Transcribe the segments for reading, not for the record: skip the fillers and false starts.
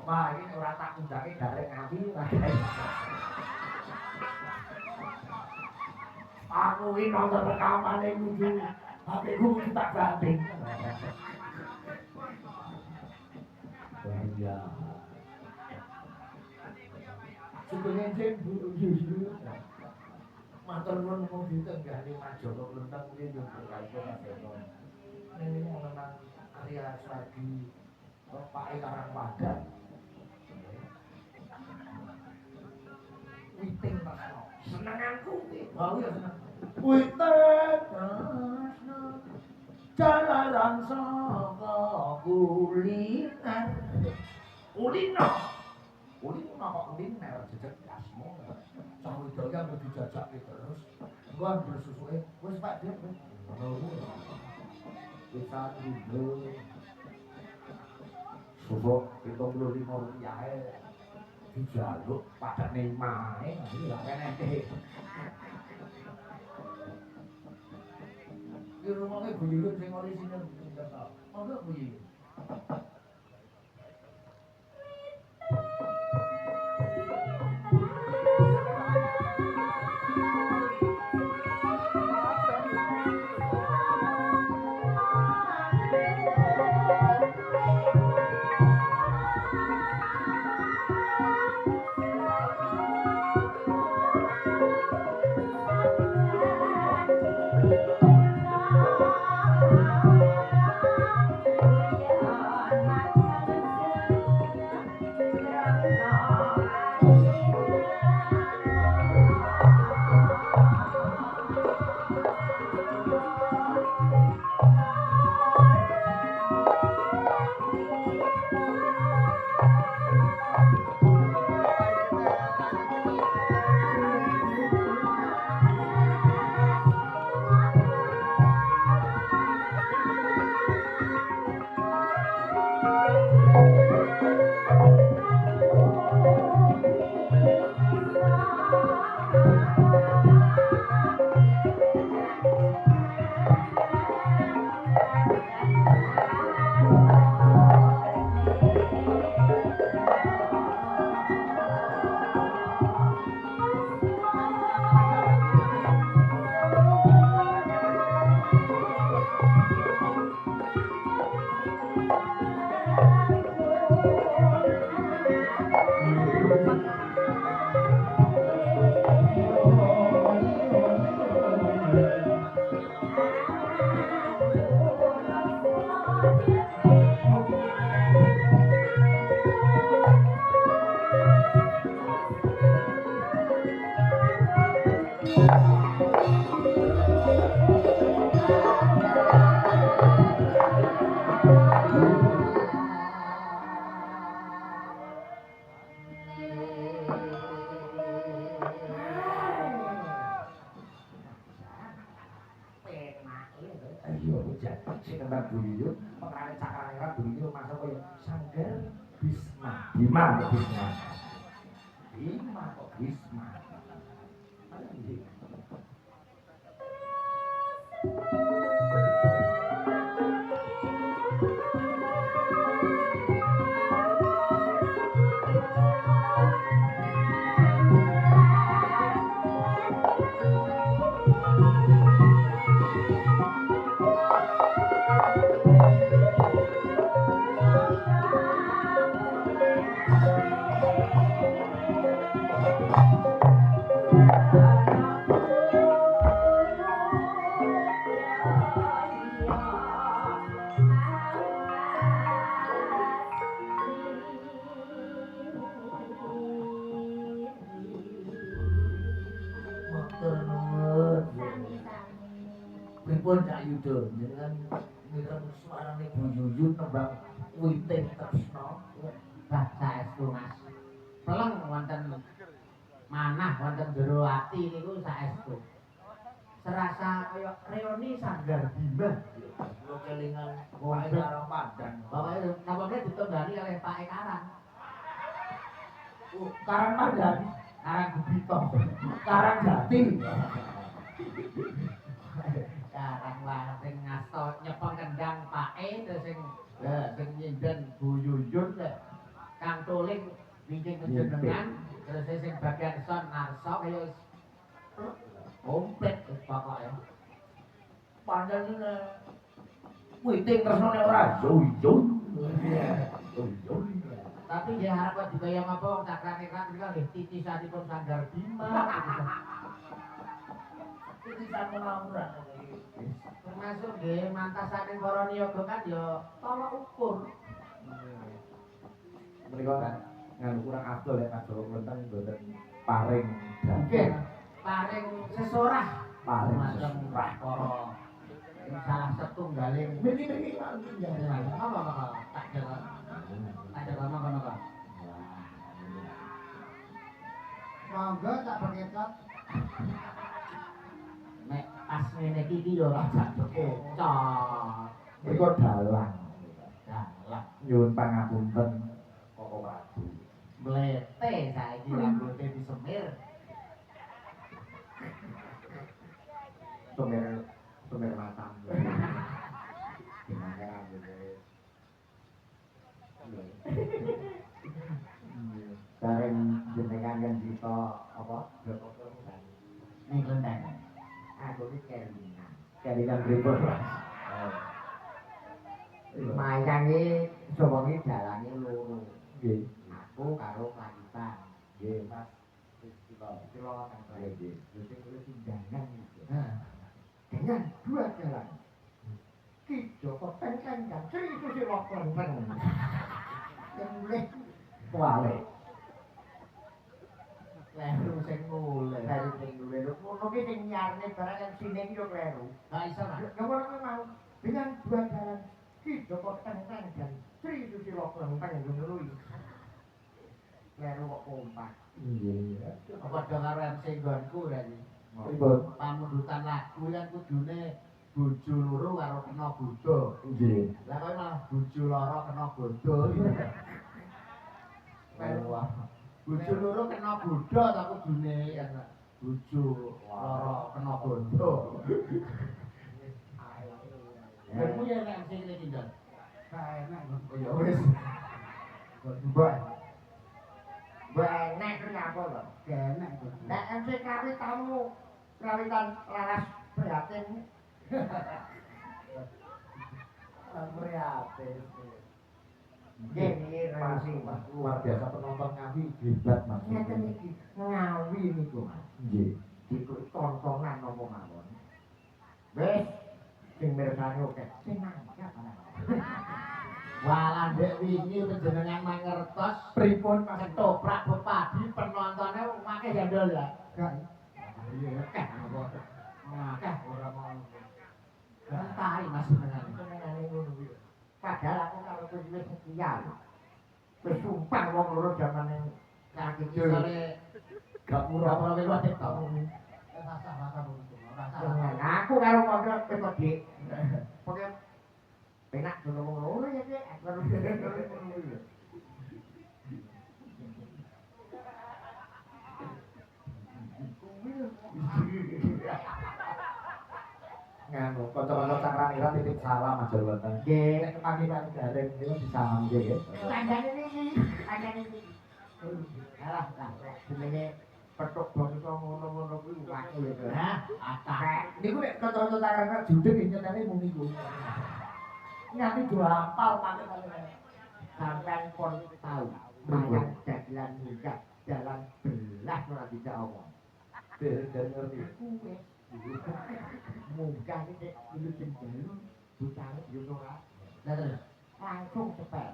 Wah, ini ora tak undange gareng ati. Aku iki nonton rekamane kudu HP-ku kudu tak banting. Iya. Sebelum sing buru-buru. Matur nuwun mung ditenggani Mas Joko Lenteng kuwi yo berkaitan Mas Joko. Ini memang Arya Swadi Pak Karang Padan. Witing Tresno. Senenganku kuwi. Oh iya seneng. Witing Tresno. Jalaran saka kuliner. Kuliner. Kuliner kok kuliner jejeg asmo. Sang widaya mung dijajake terus. Engko ambil susuke wis Pak Dik. Ngono kuwi. Wis sadino. Susuk 75 rupiah dijaluk padane mae iki lak eneke. Di rumahnya buyut sing orisinal ono buyut. Bima kok Bisma. Bima kok Bisma. Pripun Cak Yuda jenengan mireng suarane Bu Yuyun tembang Witing Tresno. Bah saestu Mas. Peleng wonten manah wonten jero ati niku saestu. Serasa kaya reoni Sanggar Bima. Kula kelingan Pak Karang Padan. Pokoke napa ditunggani oleh Pak Karang. Karang Padan, Karang Gubito. Karang Jati. Karang wae sing ngasto nyepeng kendang Pake terus sing nyinden Bu Yuyun Kang Tuling bincang penjenengan terus sing bagian son narso kaya wis komplit pokoke. Pancen witing tresnane ora yo yo. Tapi dia harap digaya apa wong cakran-cakran iki nggih titisanipun Sanggar Bima. Titisan menawuran. Termasuk nggih mantasane para niaga kan ya tolok ukur. Menika kan nganu kurang afdol ya Mas Joko Klenteng mboten paring Nggih, paring sesorah paring macam para salah setunggaling Mriki-mriki Pak. apa tak jalan. Tak jalan apa. Monggo tak berketot. Nek pas ngene iki yo ora jak bekecot. menika dalang. Dalah, Nyuwun pangapunten Koko Prabu. mlete saiki rambute disemir. Semir matam. Gimana rambutnya? Bareng jenengan kan kita apa? Joko Klenteng. Ning Klenteng. Aku iki kelingan. Kelingan pripun, Mas? Mayange sapa iki dalane loro. Nggih. Aku karo Klagitan. Nggih, Mas. Sila kan nggih. Terus kuwi tindangan iki. Dengan dua jalan. Ki Joko Klenteng dan Sri Susilo Klenteng. Yang mulai kuali. Kleru sing mulih. Dari sing dulu. Ngono ki sing nyarne barang yang sini ki yo kleru. Gak iso Mas. Ngono kuwi mau dengan dua jalan Ki Joko Klenteng dan Sri Susilo Klenteng ngono iki. Kleru kok kompak. Iya. Padha karo MC nggonku berarti. Pripun? Pamundutan lagu kan kudune bojo loro karo kena bodho. Nggih. Lah kok malah bojo loro kena bodho. Wah. Bojo loro kena bodho ta kudune kan. Bojo loro kena bodho. Ya kuwi nek sing iki ndang. Gak enak. Ya wis. Mbak. Mbak enak ku nyapa lho. Gak enak. Nek MC kawit tamu kawitan laras prihatin. Prihatin. Nggih, nggih, Masih Mas. luar biasa penonton Ngawi hebat Mas. Ngeten iki Ngawi niku, Mas. Nggih. Iku tontonan napa mawon. Wis sing mirsani oke. Sing nangkap ana. Walah ndek wingi panjenengan mangertos Pripun Mas? ketoprak bepadi penontonnya akeh jandol ya. Gak. Iya akeh apa. Akeh ora mau. Entai Mas jenengan. Senengane ngono kuwi. Padahal aku karo kowe wis setia. Wis sumpah wong loro jamane Kaki sore Gak ora murah. ora lewat TikTok. Rasa begitu. Jangan, aku karo kanca teko dik. Pokoke penak dulu wong loro ya Dik. Aku karo ngono kuwi. Nganu, kanca-kanca Cakraniran titip salam Mas Joko Klenteng. Nggih, Nek kemaki-maki garing niku disalam nggih ya. kandhane iki. Alah, jenenge petuk bangsa ngono-ngono kuwi wae ya. Hah? Atak. Niku nek kanca-kanca Cakraniran judeg nyetane mung niku. Nganti do hafal pakai Sampai pun tahu mayang dagelan munggah jalan belas ora bisa omong. dari ngerti. Kuwe munggah iki dulu jendelu butane yo ora. Lah terus Langsung cepet.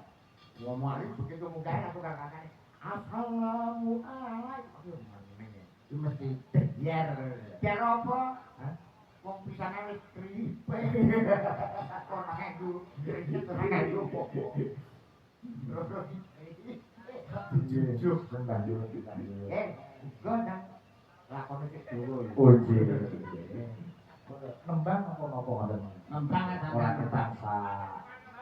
ngomong Begitu munggah aku kakakane Assalamualaikum. itu mesti yer. Jar apa? Hah? Wong pisane wis kripe. Ora ngendu. Ora ngendu popo. Jujuk banjur kita. Gondang lakone sik dulu. Oh nggih. Nembang apa-apa ngoten. Nembang Ora ada kebangsa.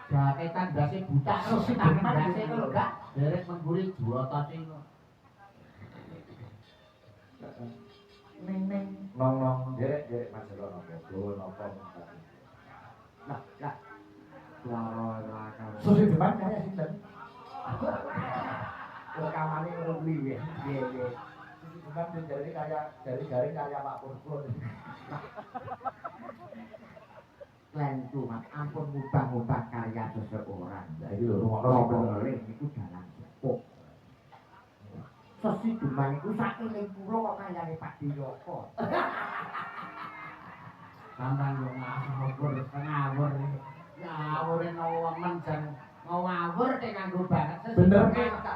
jaketan dasi buta terus tangan dasi itu lho gak derek mengguri juotos itu. Neng Nong derek Mas Joko napa? Dowo napa? lah lah. Suara lakane. Susi depan kaya sinten? Rekamane ngono kuwi ya. Iya, iya. Sisi Jeman dari garing kaya Pak Purpur. Lentu mas, ampun mubah-mubah karya seseorang. Lah iki lho rungokno Kalau sapa? benerin itu dalam sepuh. Sesi Jeman itu saking kula kok kayane Pak Diyoko. Sampai yo ngawur ngawur. Ngawur nemen jan ngawur nek nganggo banget Bener,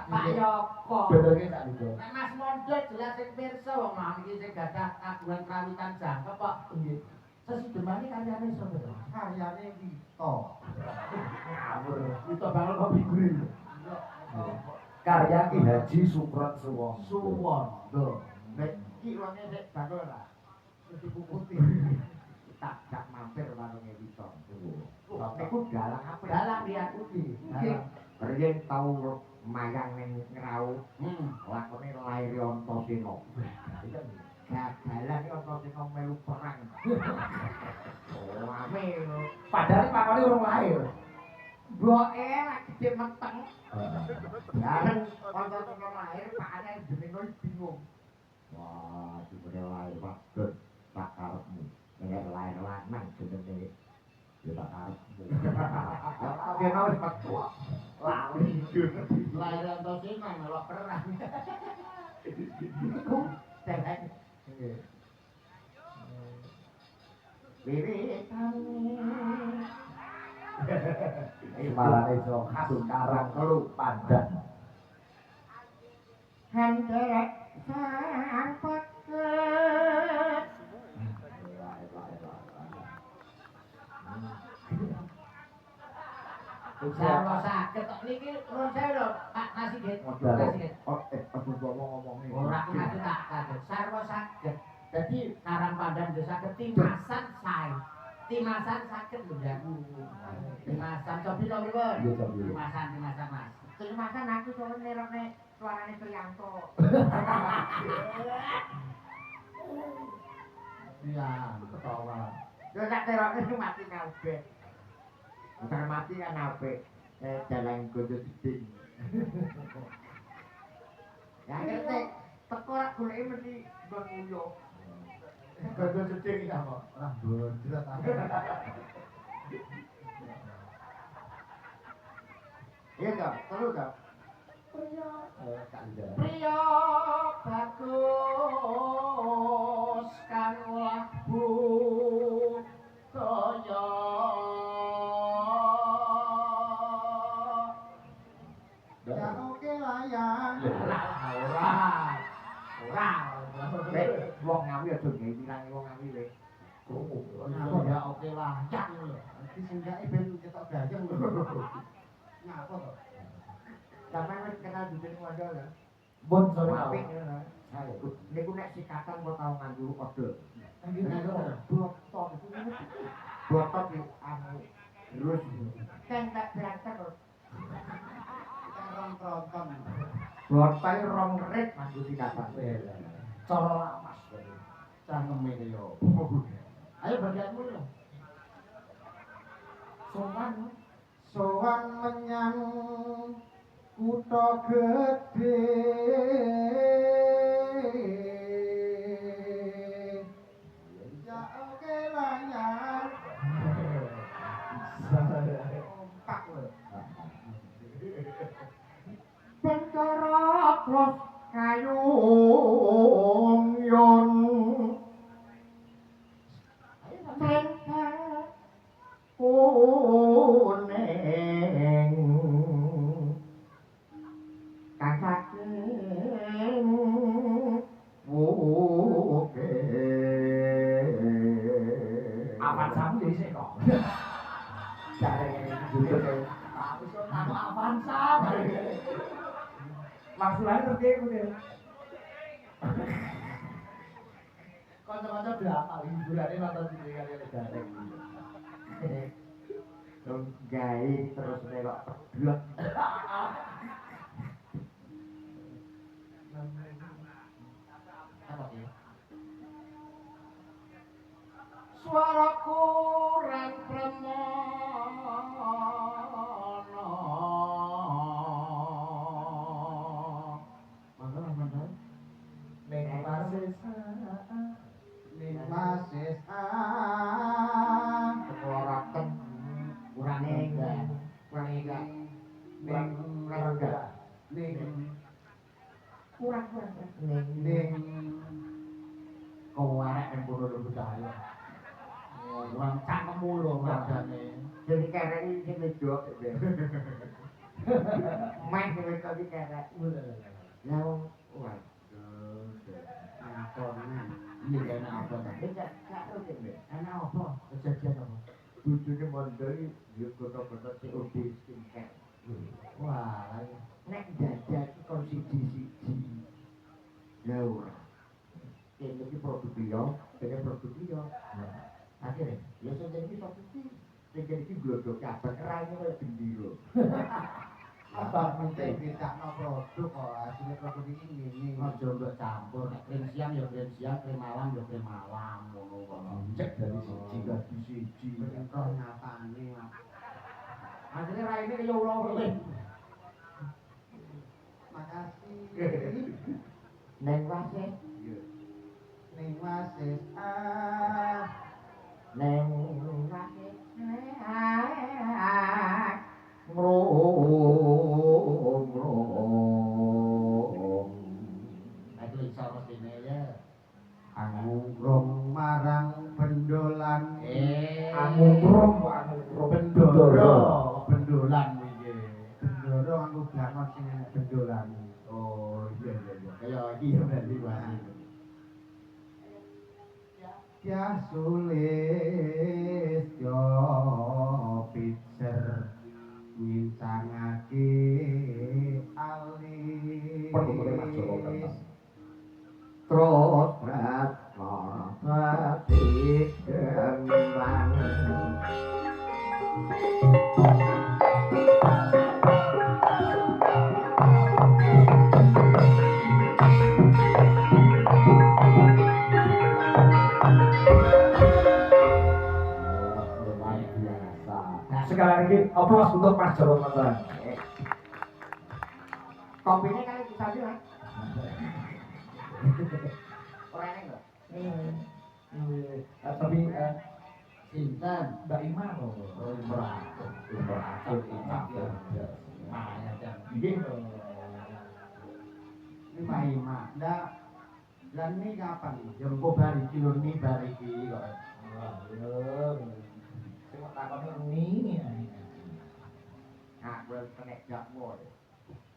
Pak Yoko. Bener ki tak niku. Nek Mas Mondo jelas sing pirsa wong mau iki sing gadah kagungan krawitan jangkep kok. Nggih. Sesi demane karyane sapa to? Karyane Wito. Ngawur. Itu banget kok figure. Karya Ki Haji Supron Suwondo. Suwondo. Nek iki wonge nek bakul ora. Terus dipuputi. Tak mampir warunge Wito. Niku dalang apa? Dalang diakuti. Dalang. Riyen tau mayang ning ngrau. Lakone lair Antasena. Gagalan iki Antasena melu perang. Oh, ame. Padahal pakone urung lahir. Mboke lagi gede meteng. Bareng Antasena lahir pakane jenenge bingung. Wah, dibere lahir Pak Dut, tak karepmu. Nek lahir lanang jenenge ya tak karepmu. Tapi ana wis metu. Lali. Lahir Antasena melok perang. Iku dereng. Wiwit Marane iso Karang Telu Pandan. Henderek sang peket. Sarwa saged kok niki nuwun sewu lho Pak Nasigit. Nasigit. Aku ngomong iki. Ora aku ngaku tak kaget. Sarwa saged. Dadi Karang Pandan desa saged timasan sae. Timasan saged lho ya. Timasan cobi to pripun? Iya, cobi. Timasan Mas. Timasan aku soal nerone suarane Priyanto. Iya, ketawa. Yo tak terone mati kabeh. Bukan mati kan apik. Dalang godo jeding. Ya ngerti. Teko rak goleki mesti nggon nguyuh. Godo jeding iki apa? Ora bodrot aku. Iya toh, terus toh. Tak ndang. Priya bagus kang labu toya Ya oke lah ya. ora Nek wong ngawi aja gawe wirange wong ngawi le. Krungu. Nah, ya oke lah. Ya lho. Iki sindake ben ketok gayeng lho. Ngapa to? Sampeyan wis kenal dudu wadah lho. Pun sore Apik apik. ngono. Niku nek sikatan kok tau nganggo kode. Nggih. Blotok itu blotok iki anu terus kan tak berantem lho. Terong tronton. Blotok rong rit nganggo sikatan. Cara lamas. Cangkeme iki yo. Ayo bagianmu lho. Sowan menyang kutha gedhe. Ya oke lah ya. Kompak lho. Pencara klos kayung yon. Tentang kuning kang saking wuke. Awan samu jadi sik kok. Jarene jujur aku iso nang awan sam. Maksudane ngerti aku deh. Kanca-kanca berapa hiburane nonton TV kali jarene. Dong gawe terus melok teblek. apa iki Suaraku ran premono ning kurang ning kowe arek yang bodoh lho cahaya. Kurang cangkemmu lho madane. Jadi kerek iki sing wedok. Main sing wedok iki kerek. Lah waduh. Ngaponan. Iya kene apa ta? Wis gak rutin deh. Ana apa? Kejadian apa? Bojone mondo iki yo goto-goto COD skincare. Wah, Nek jajan iki kon siji-siji. Ya ora. Kene iki produk liya, kene produk liya. Akhirnya, ya sing iki produk iki. Sing iki glodok kabeh raine kaya gendiro. apa penting ditakno produk kok asline produk iki ngene. Aja mbok campur nek krim siang ya krim siang, krim malam ya krim malam ngono kok. Cek dari siji dadi siji. Perintah nyatane. Akhirnya raine kaya ulo-ulo. Makasih. Neng wase, Ning wasis neng wase. Ngrom. Aku iso mestine ya. angurung marang bendolan Angurung bendoro bendolan iki bendoro anggo banget sing bendolan Oh iya iya iya. Kaya iki ya berarti wani. ya sulis yo pitser ngincangake alis Pertumbuhan Mas Joko Kentang. Terus hati gembang. Luar biasa. Sekali lagi aplaus untuk Mas Joko Kentang. Kopinya kali bisa aja lah. Orang enggak? Tapi Sinten? Mbak Ima loh. Beratur Imam. Makanya jam. Nggih. ini Pak ndak lan ini kapan Jempo bariki lho ni bariki kok. Sing takone ini. Nah, gue kena jakmu.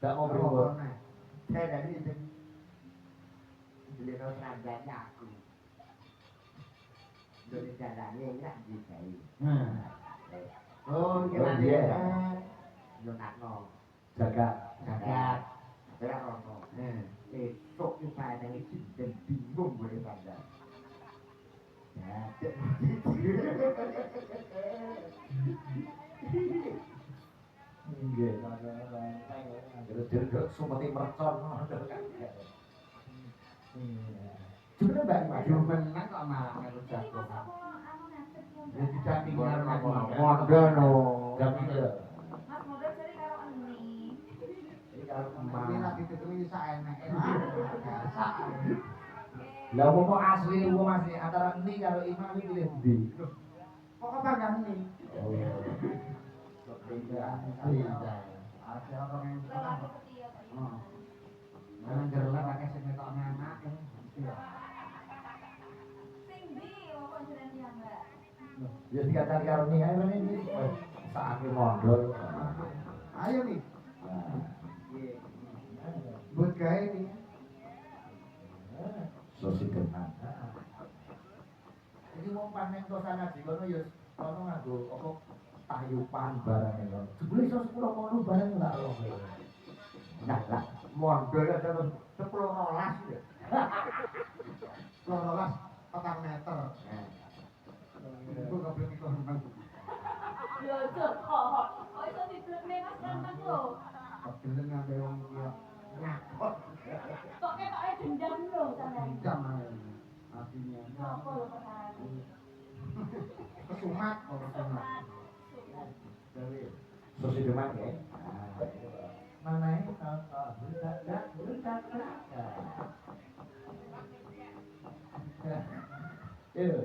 Gak mau Apa berubah. nih? Saya dari itu beli seraganya aku. Dari jalannya enggak dikai. Oh, Oh, kira iya. Yonatno. Jaga. Jagat. Saya rono. Esok itu saya dari sini dan bingung boleh pada. Ya. Nggih, terus sumati mercon. Cuman Mbak Ima. Jumeneng kok malah melu jago. Ya dijati karo nek Mondo no. Jam itu. Mas modal cari karo eni. Ini kalau Ini lagi ketemu saeneke biasa. lah mau asli wong asli antara ini karo Ima iki pilih ndi? Kok bangga nih? Oh. Beda. Ada orang yang Lelaki setia Pak. Oh. Nang gerlah pakai sing metokne anake. Sing ndi kok jenengan ya, Mbak? Ya dikatakan karo ini ae rene iki. Saake mondol. Ayo nih. Nah. Buat gawe nih. Sosi tenan. Iki wong panen to sana di kono ya kono nganggo apa tayupan barang ngono. Jebule iso 10 kono barang tak roh. Nah, lah, mondo ya terus 10-12 ya. 12 petang meter. Ibu gak boleh ikut renang. Yo cuk kok. Kok iso diblekne Mas Ganteng lho. Kebetulan ngambil orang dia ngakot. Kok ketoke dendam lho sampean. Jam artinya. Apa lho perkara? Kesumat kalau kesumat. Sosi demak ya. Mana ini berdak. Iya.